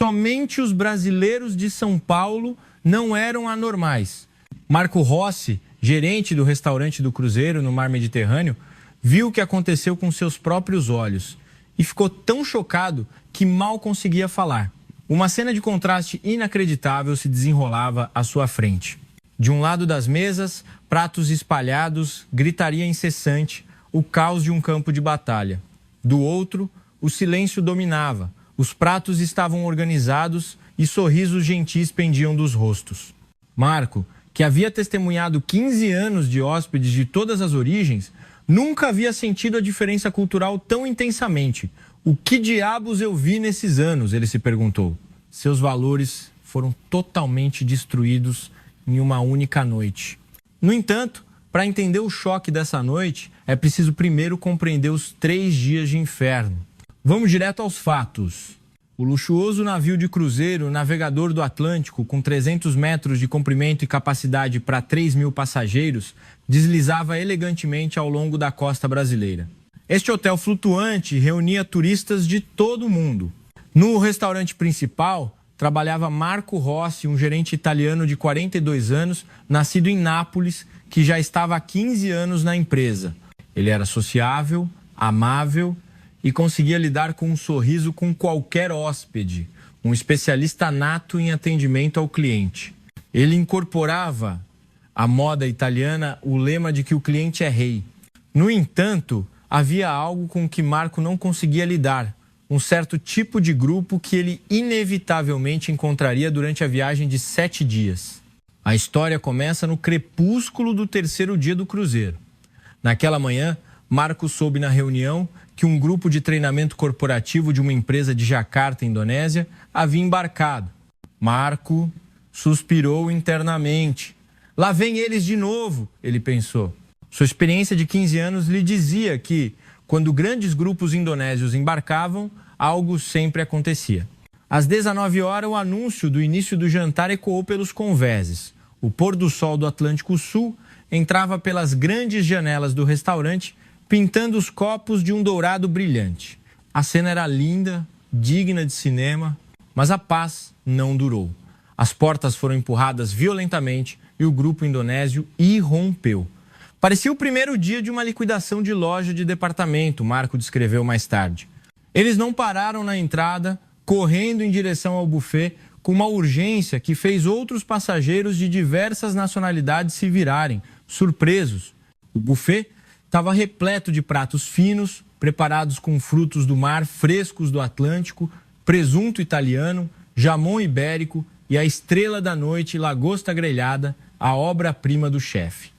somente os brasileiros de São Paulo não eram anormais. Marco Rossi, gerente do restaurante do Cruzeiro no Mar Mediterrâneo, viu o que aconteceu com seus próprios olhos e ficou tão chocado que mal conseguia falar. Uma cena de contraste inacreditável se desenrolava à sua frente. De um lado das mesas, pratos espalhados, gritaria incessante, o caos de um campo de batalha. Do outro, o silêncio dominava, os pratos estavam organizados e sorrisos gentis pendiam dos rostos. Marco, que havia testemunhado 15 anos de hóspedes de todas as origens, nunca havia sentido a diferença cultural tão intensamente. O que diabos eu vi nesses anos? Ele se perguntou. Seus valores foram totalmente destruídos em uma única noite. No entanto, para entender o choque dessa noite, é preciso primeiro compreender os 3 dias de inferno. Vamos direto aos fatos. O luxuoso navio de cruzeiro navegador do Atlântico, com 300 metros de comprimento e capacidade para 3.000 passageiros, deslizava elegantemente ao longo da costa brasileira. Este hotel flutuante reunia turistas de todo o mundo. No restaurante principal, trabalhava Marco Rossi, um gerente italiano de 42 anos, nascido em Nápoles, que já estava há 15 anos na empresa. Ele era sociável, amável e conseguia lidar com um sorriso com qualquer hóspede, um especialista nato em atendimento ao cliente. Ele incorporava à moda italiana o lema de que o cliente é rei. No entanto, havia algo com que Marco não conseguia lidar, um certo tipo de grupo que ele inevitavelmente encontraria durante a viagem de 7 dias. A história começa no crepúsculo do 3º dia do cruzeiro. Naquela manhã, Marco soube na reunião que um grupo de treinamento corporativo de uma empresa de Jacarta, Indonésia, havia embarcado. Marco suspirou internamente. Lá vem eles de novo, ele pensou. Sua experiência de 15 anos lhe dizia que, quando grandes grupos indonésios embarcavam, algo sempre acontecia. Às 19 horas, o anúncio do início do jantar ecoou pelos convéses. O pôr do sol do Atlântico Sul entrava pelas grandes janelas do restaurante, pintando os copos de um dourado brilhante. A cena era linda, digna de cinema, mas a paz não durou. As portas foram empurradas violentamente e o grupo indonésio irrompeu. Parecia o primeiro dia de uma liquidação de loja de departamento, Marco descreveu mais tarde. Eles não pararam na entrada, correndo em direção ao buffet, com uma urgência que fez outros passageiros de diversas nacionalidades se virarem, surpresos. O buffet estava repleto de pratos finos, preparados com frutos do mar frescos do Atlântico, presunto italiano, jamon ibérico e a estrela da noite, lagosta grelhada, a obra-prima do chefe.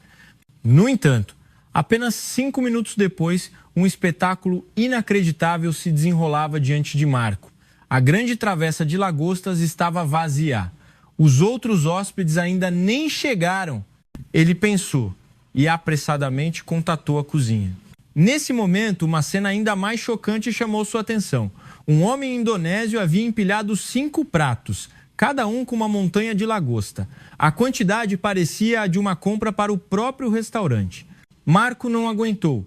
No entanto, apenas 5 minutos depois, um espetáculo inacreditável se desenrolava diante de Marco. A grande travessa de lagostas estava vazia. Os outros hóspedes ainda nem chegaram. Ele pensou e apressadamente contatou a cozinha. Nesse momento, uma cena ainda mais chocante chamou sua atenção. Um homem indonésio havia empilhado 5 pratos, cada um com uma montanha de lagosta. A quantidade parecia a de uma compra para o próprio restaurante. Marco não aguentou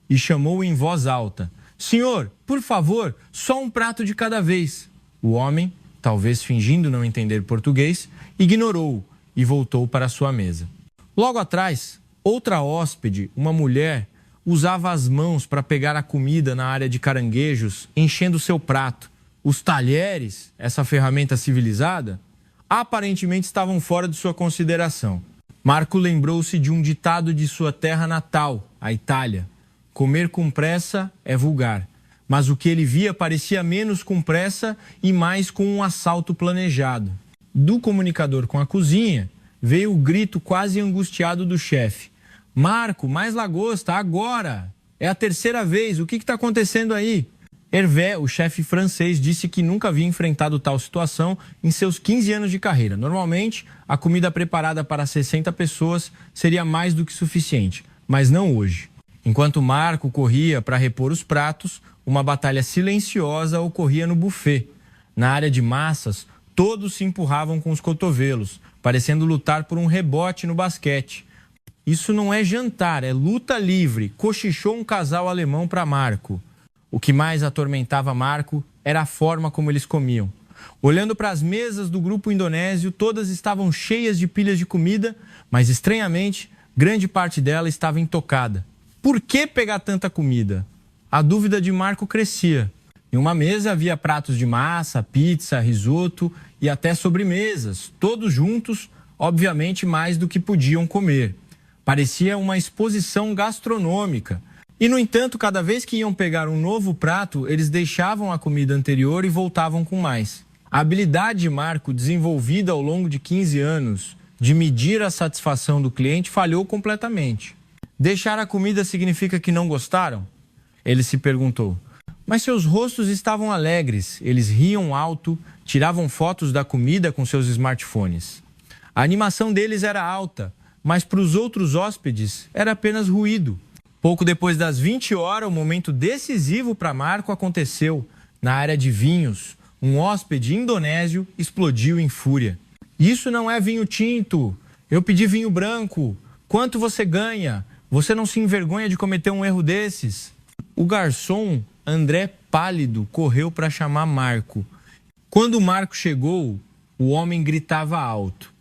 e chamou em voz alta: "Senhor, por favor, só um prato de cada vez." O homem, talvez fingindo não entender português, ignorou-o e voltou para sua mesa. Logo atrás, outra hóspede, uma mulher, usava as mãos para pegar a comida na área de caranguejos, enchendo seu prato. Os talheres, essa ferramenta civilizada, aparentemente estavam fora de sua consideração. Marco lembrou-se de um ditado de sua terra natal, a Itália: "Comer com pressa é vulgar." Mas o que ele via parecia menos com pressa e mais com um assalto planejado. Do comunicador com a cozinha, veio o grito quase angustiado do chefe: "Marco, mais lagosta, agora! É a 3ª vez, o que está acontecendo aí?" Hervé, o chefe francês, disse que nunca havia enfrentado tal situação em seus 15 anos de carreira. Normalmente, a comida preparada para 60 pessoas seria mais do que suficiente, mas não hoje. Enquanto Marco corria para repor os pratos, uma batalha silenciosa ocorria no buffet. Na área de massas, todos se empurravam com os cotovelos, parecendo lutar por um rebote no basquete. "Isso não é jantar, é luta livre", cochichou um casal alemão para Marco. O que mais atormentava Marco era a forma como eles comiam. Olhando para as mesas do grupo indonésio, todas estavam cheias de pilhas de comida, mas estranhamente, grande parte dela estava intocada. Por que pegar tanta comida? A dúvida de Marco crescia. Em uma mesa havia pratos de massa, pizza, risoto e até sobremesas, todos juntos, obviamente mais do que podiam comer. Parecia uma exposição gastronômica. E, no entanto, cada vez que iam pegar um novo prato, eles deixavam a comida anterior e voltavam com mais. A habilidade de Marco, desenvolvida ao longo de 15 anos, de medir a satisfação do cliente, falhou completamente. Deixar a comida significa que não gostaram? Ele se perguntou. Mas seus rostos estavam alegres, eles riam alto, tiravam fotos da comida com seus smartphones. A animação deles era alta, mas para os outros hóspedes era apenas ruído. Pouco depois das 20 horas, o momento decisivo para Marco aconteceu. Na área de vinhos, um hóspede indonésio explodiu em fúria. Isso não é vinho tinto, eu pedi vinho branco. Quanto você ganha? Você não se envergonha de cometer um erro desses? O garçom André, pálido, correu para chamar Marco. Quando Marco chegou, o homem gritava alto.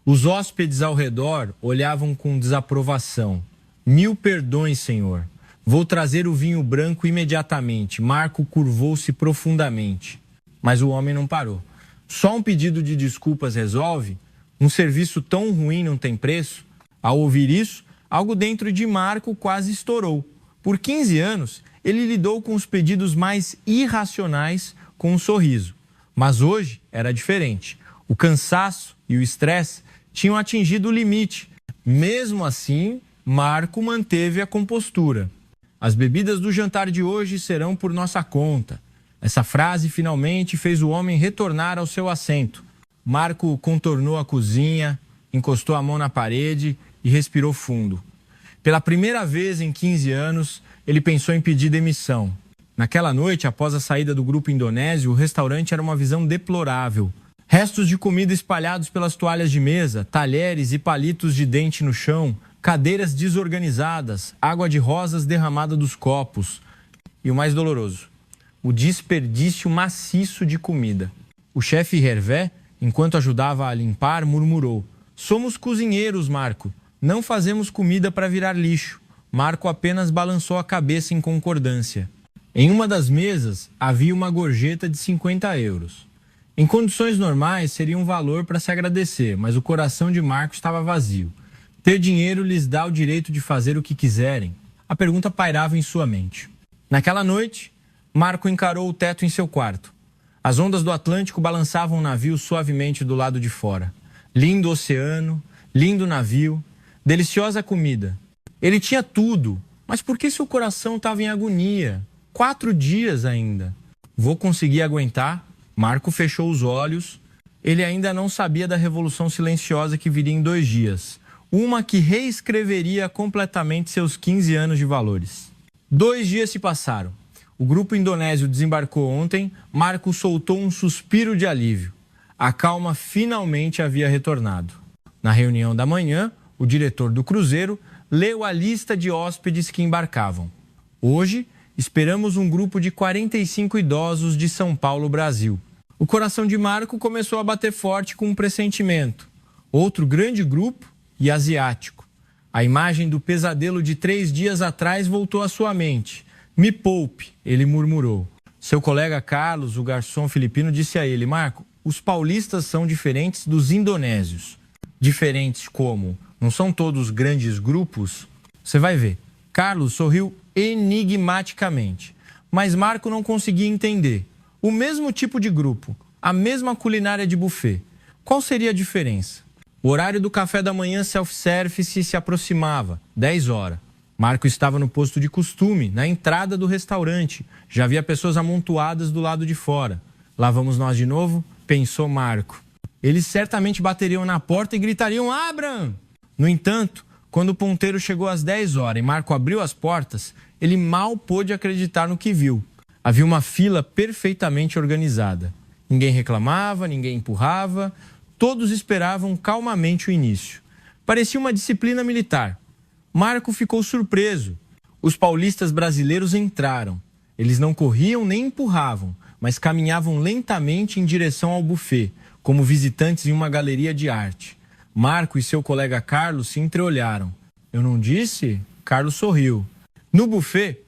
Os hóspedes ao redor olhavam com desaprovação. 1000 perdões, senhor. Vou trazer o vinho branco imediatamente. Marco curvou-se profundamente. Mas o homem não parou. Só um pedido de desculpas resolve? Um serviço tão ruim não tem preço? Ao ouvir isso, algo dentro de Marco quase estourou. Por 15 anos, ele lidou com os pedidos mais irracionais com um sorriso. Mas hoje era diferente. O cansaço e o estresse tinham atingido o limite. Mesmo assim, Marco manteve a compostura. As bebidas do jantar de hoje serão por nossa conta. Essa frase finalmente fez o homem retornar ao seu assento. Marco contornou a cozinha, encostou a mão na parede e respirou fundo. Pela primeira vez em 15 anos, ele pensou em pedir demissão. Naquela noite, após a saída do grupo indonésio, o restaurante era uma visão deplorável. Restos de comida espalhados pelas toalhas de mesa, talheres e palitos de dente no chão, cadeiras desorganizadas, água de rosas derramada dos copos. E o mais doloroso, o desperdício maciço de comida. O chefe Hervé, enquanto ajudava a limpar, murmurou: "Somos cozinheiros, Marco. Não fazemos comida para virar lixo." Marco apenas balançou a cabeça em concordância. Em uma das mesas havia uma gorjeta de 50 euros. Em condições normais seria um valor para se agradecer, mas o coração de Marco estava vazio. Ter dinheiro lhes dá o direito de fazer o que quiserem? A pergunta pairava em sua mente. Naquela noite, Marco encarou o teto em seu quarto. As ondas do Atlântico balançavam o navio suavemente do lado de fora. Lindo oceano, lindo navio, deliciosa comida. Ele tinha tudo, mas por que seu coração estava em agonia? 4 dias ainda. Vou conseguir aguentar? Marco fechou os olhos. Ele ainda não sabia da revolução silenciosa que viria em 2 dias. Uma que reescreveria completamente seus 15 anos de valores. 2 dias se passaram. O grupo indonésio desembarcou ontem. Marco soltou um suspiro de alívio. A calma finalmente havia retornado. Na reunião da manhã, o diretor do cruzeiro leu a lista de hóspedes que embarcavam. Hoje, esperamos um grupo de 45 idosos de São Paulo, Brasil. O coração de Marco começou a bater forte com um pressentimento. Outro grande grupo e asiático. A imagem do pesadelo de 3 dias atrás voltou à sua mente. "Me poupe", ele murmurou. Seu colega Carlos, o garçom filipino, disse a ele: "Marco, os paulistas são diferentes dos indonésios." Diferentes como? Não são todos grandes grupos? Você vai ver. Carlos sorriu enigmaticamente. Mas Marco não conseguia entender. O mesmo tipo de grupo, a mesma culinária de buffet. Qual seria a diferença? O horário do café da manhã self-service se aproximava, 10 horas. Marco estava no posto de costume, na entrada do restaurante. Já havia pessoas amontoadas do lado de fora. "Lá vamos nós de novo?", pensou Marco. Eles certamente bateriam na porta e gritariam: "Abram!" No entanto, quando o ponteiro chegou às 10 horas e Marco abriu as portas, ele mal pôde acreditar no que viu. Havia uma fila perfeitamente organizada. Ninguém reclamava, ninguém empurrava, todos esperavam calmamente o início. Parecia uma disciplina militar. Marco ficou surpreso. Os paulistas brasileiros entraram. Eles não corriam nem empurravam, mas caminhavam lentamente em direção ao buffet, como visitantes em uma galeria de arte. Marco e seu colega Carlos se entreolharam. Eu não disse? Carlos sorriu. No buffet,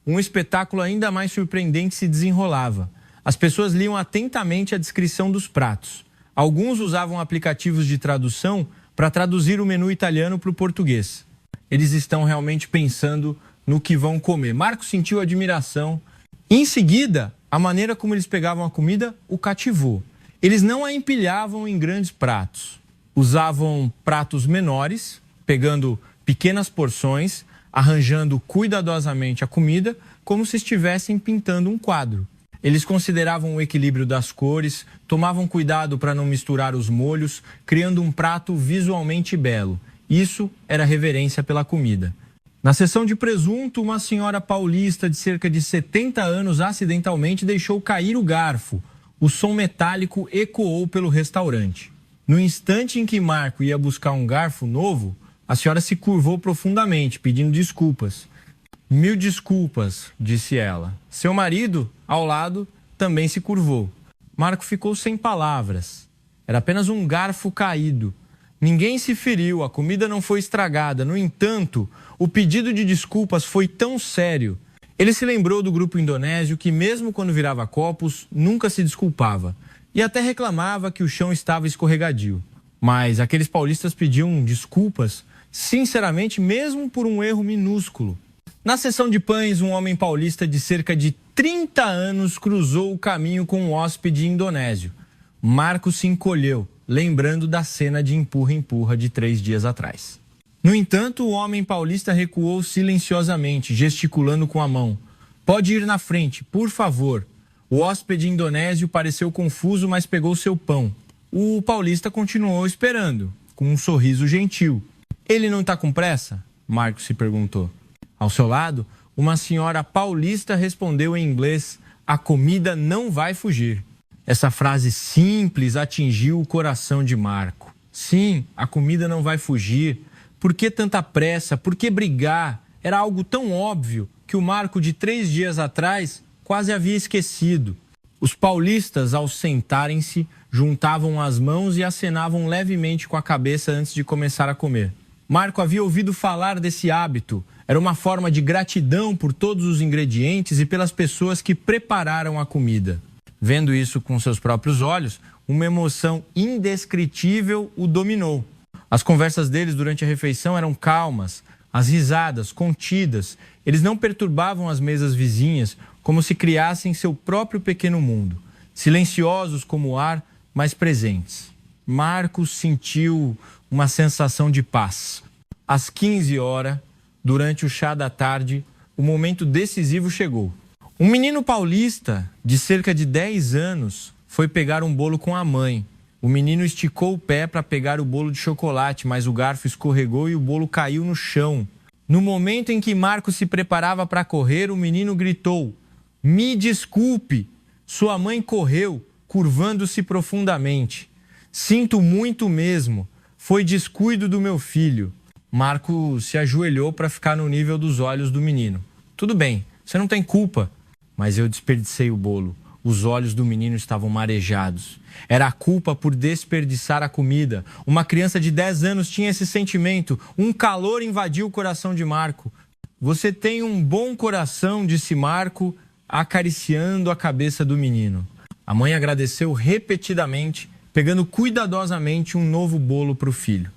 um espetáculo ainda mais surpreendente se desenrolava. As pessoas liam atentamente a descrição dos pratos. Alguns usavam aplicativos de tradução para traduzir o menu italiano para o português. Eles estão realmente pensando no que vão comer. Marco sentiu admiração. Em seguida, a maneira como eles pegavam a comida o cativou. Eles não a empilhavam em grandes pratos. Usavam pratos menores, pegando pequenas porções, arranjando cuidadosamente a comida, como se estivessem pintando um quadro. Eles consideravam o equilíbrio das cores, tomavam cuidado para não misturar os molhos, criando um prato visualmente belo. Isso era reverência pela comida. Na seção de presunto, uma senhora paulista de cerca de 70 anos acidentalmente deixou cair o garfo. O som metálico ecoou pelo restaurante. No instante em que Marco ia buscar um garfo novo, a senhora se curvou profundamente, pedindo desculpas. Mil desculpas, disse ela. Seu marido, ao lado, também se curvou. Marco ficou sem palavras. Era apenas um garfo caído. Ninguém se feriu, a comida não foi estragada. No entanto, o pedido de desculpas foi tão sério. Ele se lembrou do grupo indonésio que, mesmo quando virava copos, nunca se desculpava. E até reclamava que o chão estava escorregadio. Mas aqueles paulistas pediam desculpas, sinceramente, mesmo por um erro minúsculo. Na seção de pães, um homem paulista de cerca de 30 anos cruzou o caminho com um hóspede indonésio. Marco se encolheu, lembrando da cena de empurra-empurra de 3 dias atrás. No entanto, o homem paulista recuou silenciosamente, gesticulando com a mão. Pode ir na frente, por favor. O hóspede indonésio pareceu confuso, mas pegou seu pão. O paulista continuou esperando, com um sorriso gentil. Ele não está com pressa? Marco se perguntou. Ao seu lado, uma senhora paulista respondeu em inglês: a comida não vai fugir. Essa frase simples atingiu o coração de Marco. Sim, a comida não vai fugir. Por que tanta pressa? Por que brigar? Era algo tão óbvio que o Marco de 3 dias atrás quase havia esquecido. Os paulistas, ao sentarem-se, juntavam as mãos e acenavam levemente com a cabeça antes de começar a comer. Marco havia ouvido falar desse hábito. Era uma forma de gratidão por todos os ingredientes e pelas pessoas que prepararam a comida. Vendo isso com seus próprios olhos, uma emoção indescritível o dominou. As conversas deles durante a refeição eram calmas, as risadas contidas. Eles não perturbavam as mesas vizinhas, como se criassem seu próprio pequeno mundo. Silenciosos como o ar, mas presentes. Marcos sentiu uma sensação de paz. Às 15 horas, durante o chá da tarde, o momento decisivo chegou. Um menino paulista, de cerca de 10 anos, foi pegar um bolo com a mãe. O menino esticou o pé para pegar o bolo de chocolate, mas o garfo escorregou e o bolo caiu no chão. No momento em que Marcos se preparava para correr, o menino gritou: "Me desculpe!" Sua mãe correu, curvando-se profundamente. "Sinto muito mesmo. Foi descuido do meu filho." Marco se ajoelhou para ficar no nível dos olhos do menino. "Tudo bem, você não tem culpa." Mas eu desperdicei o bolo. Os olhos do menino estavam marejados. Era a culpa por desperdiçar a comida. Uma criança de 10 anos tinha esse sentimento. Um calor invadiu o coração de Marco. "Você tem um bom coração", disse Marco, acariciando a cabeça do menino. A mãe agradeceu repetidamente, pegando cuidadosamente um novo bolo para o filho.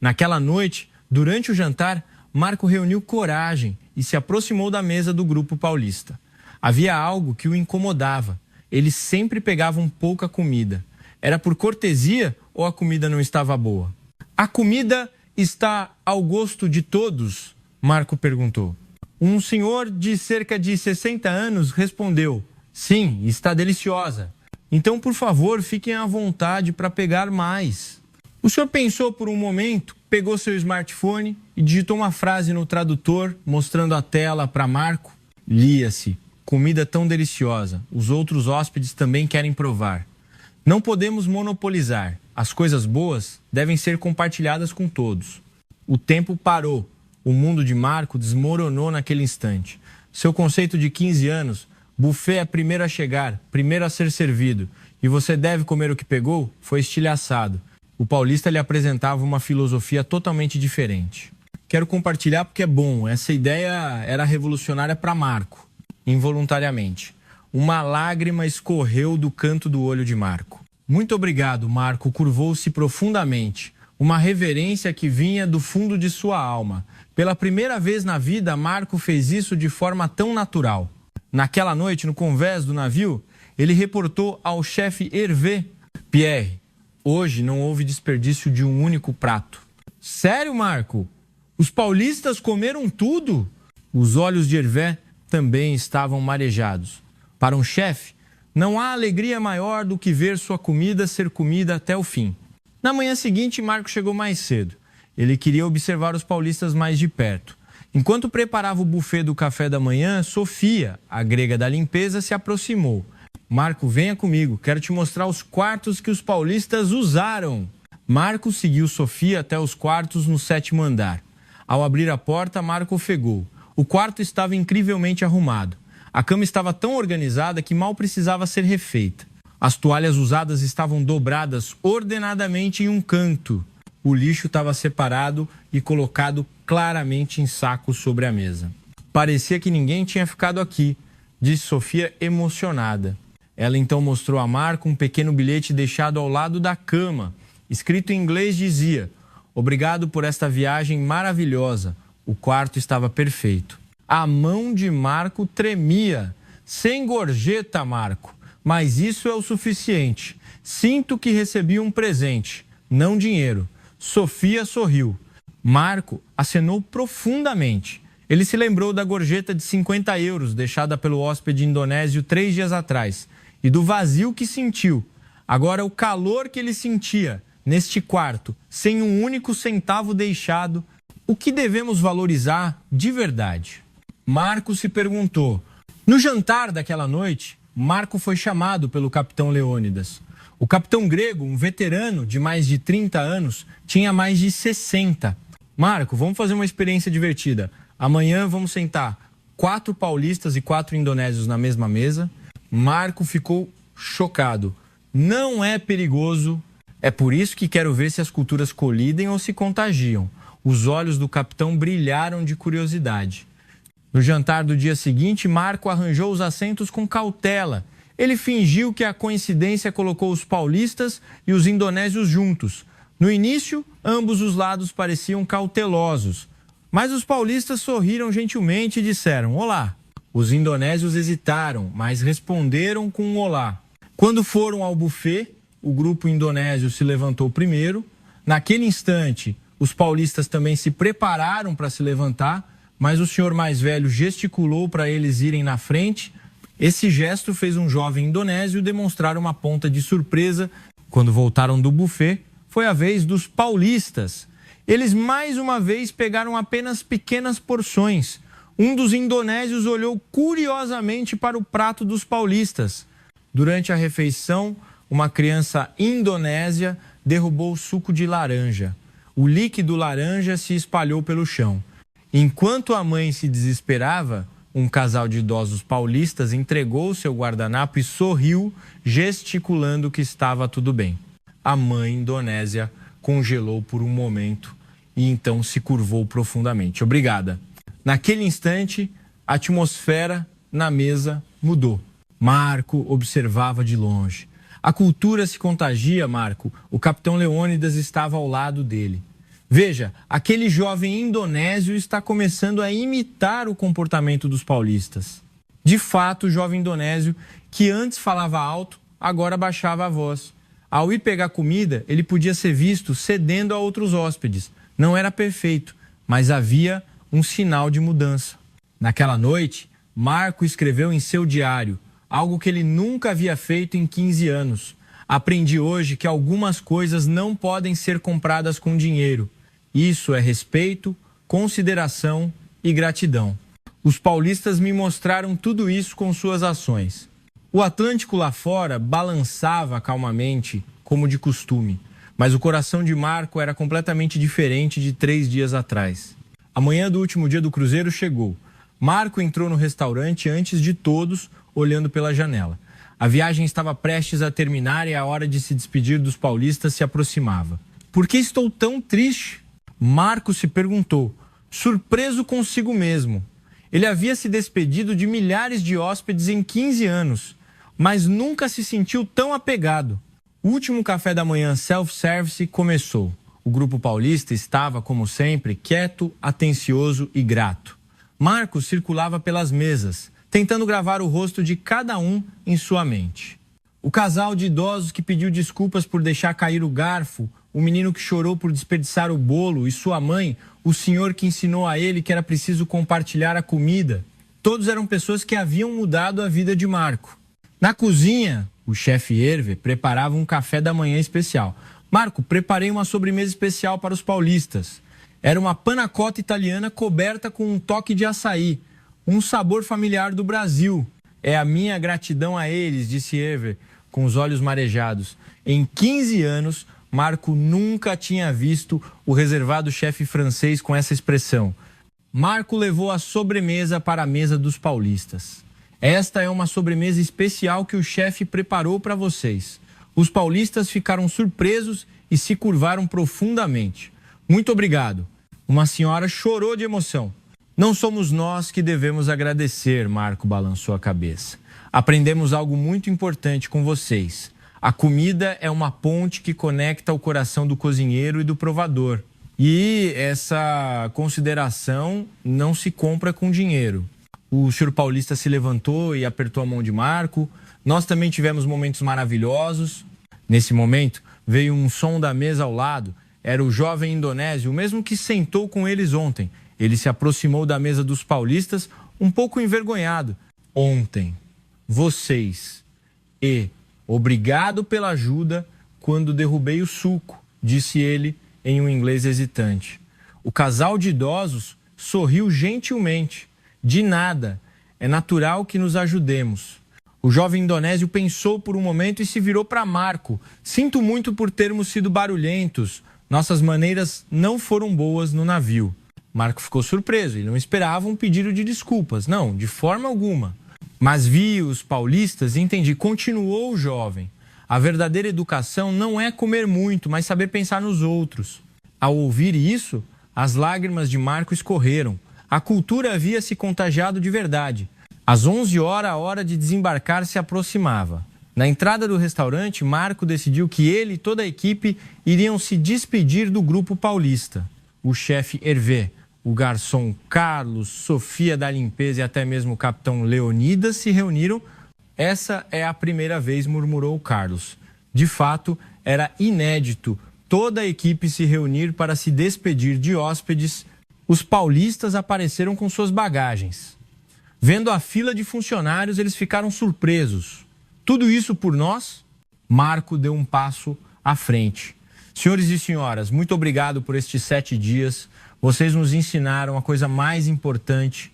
Naquela noite, durante o jantar, Marco reuniu coragem e se aproximou da mesa do grupo paulista. Havia algo que o incomodava. Eles sempre pegavam pouca comida. Era por cortesia ou a comida não estava boa? "A comida está ao gosto de todos?" Marco perguntou. Um senhor de cerca de 60 anos respondeu: "Sim, está deliciosa. Então, por favor, fiquem à vontade para pegar mais." O senhor pensou por um momento, pegou seu smartphone e digitou uma frase no tradutor, mostrando a tela para Marco. Lia-se: "Comida tão deliciosa. Os outros hóspedes também querem provar. Não podemos monopolizar. As coisas boas devem ser compartilhadas com todos." O tempo parou. O mundo de Marco desmoronou naquele instante. Seu conceito de 15 anos Buffet é primeiro a chegar, primeiro a ser servido. E você deve comer o que pegou? Foi estilhaçado. O paulista lhe apresentava uma filosofia totalmente diferente. Quero compartilhar porque é bom. Essa ideia era revolucionária para Marco, involuntariamente. Uma lágrima escorreu do canto do olho de Marco. Muito obrigado, Marco curvou-se profundamente. Uma reverência que vinha do fundo de sua alma. Pela primeira vez na vida, Marco fez isso de forma tão natural. Naquela noite, no convés do navio, ele reportou ao chefe Hervé: Pierre, hoje não houve desperdício de um único prato. Sério, Marco? Os paulistas comeram tudo? Os olhos de Hervé também estavam marejados. Para um chefe, não há alegria maior do que ver sua comida ser comida até o fim. Na manhã seguinte, Marco chegou mais cedo. Ele queria observar os paulistas mais de perto. Enquanto preparava o buffet do café da manhã, Sofia, a grega da limpeza, se aproximou. Marco, venha comigo, quero te mostrar os quartos que os paulistas usaram. Marco seguiu Sofia até os quartos no 7º andar. Ao abrir a porta, Marco ofegou. O quarto estava incrivelmente arrumado. A cama estava tão organizada que mal precisava ser refeita. As toalhas usadas estavam dobradas ordenadamente em um canto. O lixo estava separado e colocado claramente em sacos sobre a mesa. Parecia que ninguém tinha ficado aqui, disse Sofia emocionada. Ela então mostrou a Marco um pequeno bilhete deixado ao lado da cama. Escrito em inglês dizia: obrigado por esta viagem maravilhosa. O quarto estava perfeito. A mão de Marco tremia. Sem gorjeta, Marco. Mas isso é o suficiente. Sinto que recebi um presente, não dinheiro. Sofia sorriu. Marco acenou profundamente. Ele se lembrou da gorjeta de 50 euros deixada pelo hóspede indonésio 3 dias atrás e do vazio que sentiu. Agora, o calor que ele sentia neste quarto, sem um único centavo deixado. O que devemos valorizar de verdade? Marco se perguntou. No jantar daquela noite, Marco foi chamado pelo capitão Leônidas. O capitão grego, um veterano de mais de 30 anos, tinha mais de 60. Marco, vamos fazer uma experiência divertida. Amanhã vamos sentar 4 paulistas e 4 indonésios na mesma mesa. Marco ficou chocado. Não é perigoso. É por isso que quero ver se as culturas colidem ou se contagiam. Os olhos do capitão brilharam de curiosidade. No jantar do dia seguinte, Marco arranjou os assentos com cautela. Ele fingiu que a coincidência colocou os paulistas e os indonésios juntos. No início, ambos os lados pareciam cautelosos. Mas os paulistas sorriram gentilmente e disseram olá. Os indonésios hesitaram, mas responderam com um olá. Quando foram ao buffet, o grupo indonésio se levantou primeiro. Naquele instante, os paulistas também se prepararam para se levantar, mas o senhor mais velho gesticulou para eles irem na frente. Esse gesto fez um jovem indonésio demonstrar uma ponta de surpresa. Quando voltaram do buffet, foi a vez dos paulistas. Eles mais uma vez pegaram apenas pequenas porções. Um dos indonésios olhou curiosamente para o prato dos paulistas. Durante a refeição, uma criança indonésia derrubou o suco de laranja. O líquido laranja se espalhou pelo chão. Enquanto a mãe se desesperava, um casal de idosos paulistas entregou seu guardanapo e sorriu, gesticulando que estava tudo bem. A mãe indonésia congelou por um momento e então se curvou profundamente. Obrigada. Naquele instante, a atmosfera na mesa mudou. Marco observava de longe. A cultura se contagia, Marco. O capitão Leônidas estava ao lado dele. Veja, aquele jovem indonésio está começando a imitar o comportamento dos paulistas. De fato, o jovem indonésio, que antes falava alto, agora baixava a voz. Ao ir pegar comida, ele podia ser visto cedendo a outros hóspedes. Não era perfeito, mas havia um sinal de mudança. Naquela noite, Marco escreveu em seu diário, algo que ele nunca havia feito em 15 anos. Aprendi hoje que algumas coisas não podem ser compradas com dinheiro. Isso é respeito, consideração e gratidão. Os paulistas me mostraram tudo isso com suas ações. O Atlântico lá fora balançava calmamente, como de costume, mas o coração de Marco era completamente diferente de 3 dias atrás. A manhã do último dia do cruzeiro chegou. Marco entrou no restaurante antes de todos, olhando pela janela. A viagem estava prestes a terminar e a hora de se despedir dos paulistas se aproximava. Por que estou tão triste? Marco se perguntou, surpreso consigo mesmo. Ele havia se despedido de milhares de hóspedes em 15 anos, mas nunca se sentiu tão apegado. O último café da manhã self-service começou. O grupo paulista estava, como sempre, quieto, atencioso e grato. Marco circulava pelas mesas, tentando gravar o rosto de cada um em sua mente. O casal de idosos que pediu desculpas por deixar cair o garfo, o menino que chorou por desperdiçar o bolo e sua mãe, o senhor que ensinou a ele que era preciso compartilhar a comida. Todos eram pessoas que haviam mudado a vida de Marco. Na cozinha, o chefe Hervé preparava um café da manhã especial. Marco, preparei uma sobremesa especial para os paulistas. Era uma panna cotta italiana coberta com um toque de açaí, um sabor familiar do Brasil. É a minha gratidão a eles, disse Hervé, com os olhos marejados. Em 15 anos, Marco nunca tinha visto o reservado chefe francês com essa expressão. Marco levou a sobremesa para a mesa dos paulistas. Esta é uma sobremesa especial que o chefe preparou para vocês. Os paulistas ficaram surpresos e se curvaram profundamente. Muito obrigado. Uma senhora chorou de emoção. Não somos nós que devemos agradecer, Marco balançou a cabeça. Aprendemos algo muito importante com vocês. A comida é uma ponte que conecta o coração do cozinheiro e do provador. E essa consideração não se compra com dinheiro. O senhor paulista se levantou e apertou a mão de Marco. Nós também tivemos momentos maravilhosos. Nesse momento, veio um som da mesa ao lado. Era o jovem indonésio, o mesmo que sentou com eles ontem. Ele se aproximou da mesa dos paulistas, um pouco envergonhado. Ontem, vocês e obrigado pela ajuda quando derrubei o suco, disse ele em um inglês hesitante. O casal de idosos sorriu gentilmente. De nada, é natural que nos ajudemos. O jovem indonésio pensou por um momento e se virou para Marco. Sinto muito por termos sido barulhentos. Nossas maneiras não foram boas no navio. Marco ficou surpreso. Ele não esperava um pedido de desculpas. Não, de forma alguma. Mas vi os paulistas e entendi. Continuou o jovem. A verdadeira educação não é comer muito, mas saber pensar nos outros. Ao ouvir isso, as lágrimas de Marco escorreram. A cultura havia se contagiado de verdade. Às 11 horas, a hora de desembarcar se aproximava. Na entrada do restaurante, Marco decidiu que ele e toda a equipe iriam se despedir do grupo paulista. O chefe Hervé, o garçom Carlos, Sofia da limpeza e até mesmo o capitão Leonidas se reuniram. Essa é a primeira vez, murmurou Carlos. De fato, era inédito toda a equipe se reunir para se despedir de hóspedes. Os paulistas apareceram com suas bagagens. Vendo a fila de funcionários, eles ficaram surpresos. Tudo isso por nós? Marco deu um passo à frente. Senhores e senhoras, muito obrigado por estes 7 dias. Vocês nos ensinaram a coisa mais importante.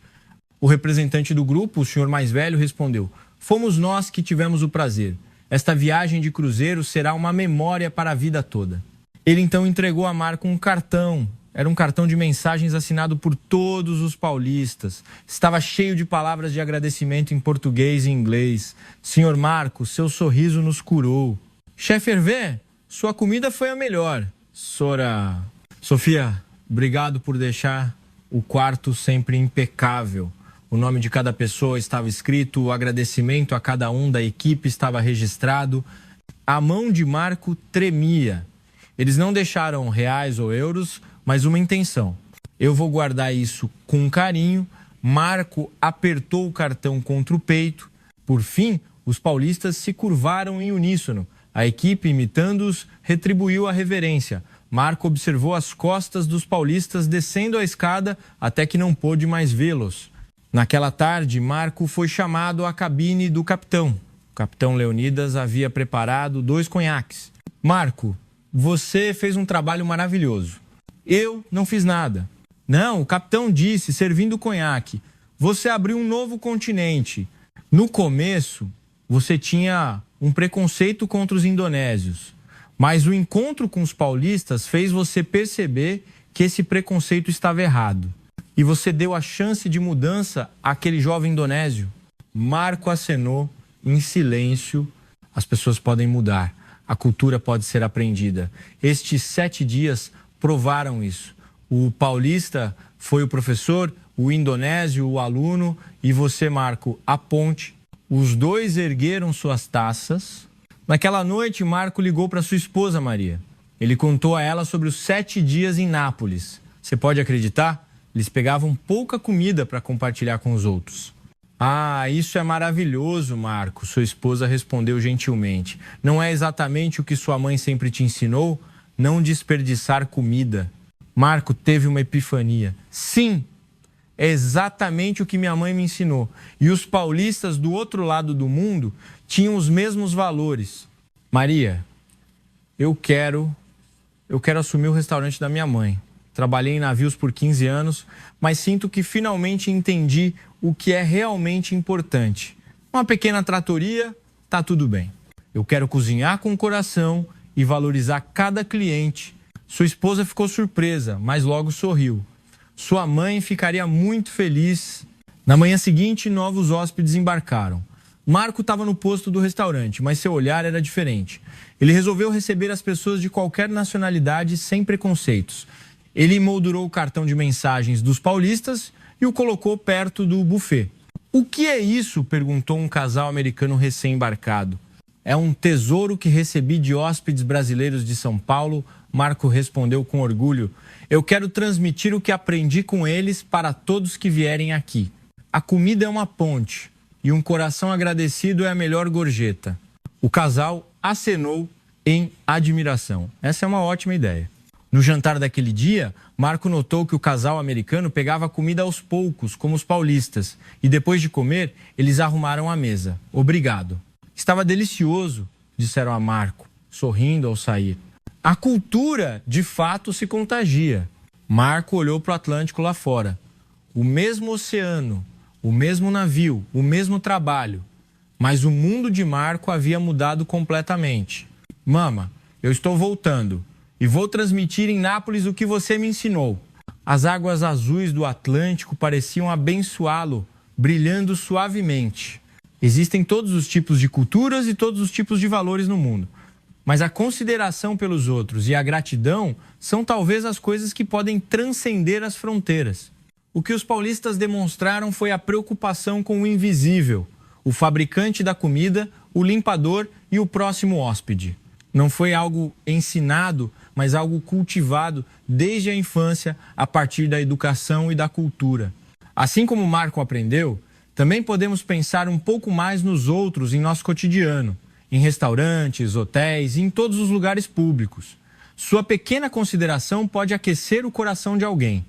O representante do grupo, o senhor mais velho, respondeu: fomos nós que tivemos o prazer. Esta viagem de cruzeiro será uma memória para a vida toda. Ele então entregou a Marco um cartão. Era um cartão de mensagens assinado por todos os paulistas. Estava cheio de palavras de agradecimento em português e inglês. Senhor Marco, seu sorriso nos curou. Chefe Hervé, sua comida foi a melhor. Sofia, obrigado por deixar o quarto sempre impecável. O nome de cada pessoa estava escrito, o agradecimento a cada um da equipe estava registrado. A mão de Marco tremia. Eles não deixaram reais ou euros, mas uma intenção. Eu vou guardar isso com carinho. Marco apertou o cartão contra o peito. Por fim, os paulistas se curvaram em uníssono. A equipe, imitando-os, retribuiu a reverência. Marco observou as costas dos paulistas descendo a escada até que não pôde mais vê-los. Naquela tarde, Marco foi chamado à cabine do capitão. O capitão Leonidas havia preparado 2 conhaques. Marco, você fez um trabalho maravilhoso. Eu não fiz nada. Não, o capitão disse, servindo o conhaque. Você abriu um novo continente. No começo, você tinha um preconceito contra os indonésios. Mas o encontro com os paulistas fez você perceber que esse preconceito estava errado. E você deu a chance de mudança àquele jovem indonésio. Marco acenou em silêncio. As pessoas podem mudar. A cultura pode ser aprendida. Estes 7 dias provaram isso. O paulista foi o professor, o indonésio, o aluno, e você, Marco, a ponte. Os dois ergueram suas taças. Naquela noite, Marco ligou para sua esposa, Maria. Ele contou a ela sobre os 7 dias em Nápoles. Você pode acreditar? Eles pegavam pouca comida para compartilhar com os outros. Ah, isso é maravilhoso, Marco, sua esposa respondeu gentilmente. Não é exatamente o que sua mãe sempre te ensinou? Não desperdiçar comida. Marco teve uma epifania. Sim, é exatamente o que minha mãe me ensinou. E os paulistas do outro lado do mundo tinham os mesmos valores. Maria, eu quero assumir o restaurante da minha mãe. Trabalhei em navios por 15 anos, mas sinto que finalmente entendi o que é realmente importante. Uma pequena tratoria, tá tudo bem. Eu quero cozinhar com o coração e valorizar cada cliente. Sua esposa ficou surpresa, mas logo sorriu. Sua mãe ficaria muito feliz. Na manhã seguinte, novos hóspedes embarcaram. Marco estava no posto do restaurante, mas seu olhar era diferente. Ele resolveu receber as pessoas de qualquer nacionalidade sem preconceitos. Ele emoldurou o cartão de mensagens dos paulistas e o colocou perto do buffet. O que é isso? Perguntou um casal americano recém-embarcado. É um tesouro que recebi de hóspedes brasileiros de São Paulo, Marco respondeu com orgulho. Eu quero transmitir o que aprendi com eles para todos que vierem aqui. A comida é uma ponte e um coração agradecido é a melhor gorjeta. O casal acenou em admiração. Essa é uma ótima ideia. No jantar daquele dia, Marco notou que o casal americano pegava comida aos poucos, como os paulistas, e depois de comer, eles arrumaram a mesa. Obrigado. Estava delicioso, disseram a Marco, sorrindo ao sair. A cultura, de fato, se contagia. Marco olhou para o Atlântico lá fora. O mesmo oceano, o mesmo navio, o mesmo trabalho. Mas o mundo de Marco havia mudado completamente. Mama, eu estou voltando. E vou transmitir em Nápoles o que você me ensinou. As águas azuis do Atlântico pareciam abençoá-lo, brilhando suavemente. Existem todos os tipos de culturas e todos os tipos de valores no mundo. Mas a consideração pelos outros e a gratidão são talvez as coisas que podem transcender as fronteiras. O que os paulistas demonstraram foi a preocupação com o invisível, o fabricante da comida, o limpador e o próximo hóspede. Não foi algo ensinado, mas algo cultivado desde a infância a partir da educação e da cultura. Assim como Marco aprendeu, também podemos pensar um pouco mais nos outros em nosso cotidiano, em restaurantes, hotéis e em todos os lugares públicos. Sua pequena consideração pode aquecer o coração de alguém.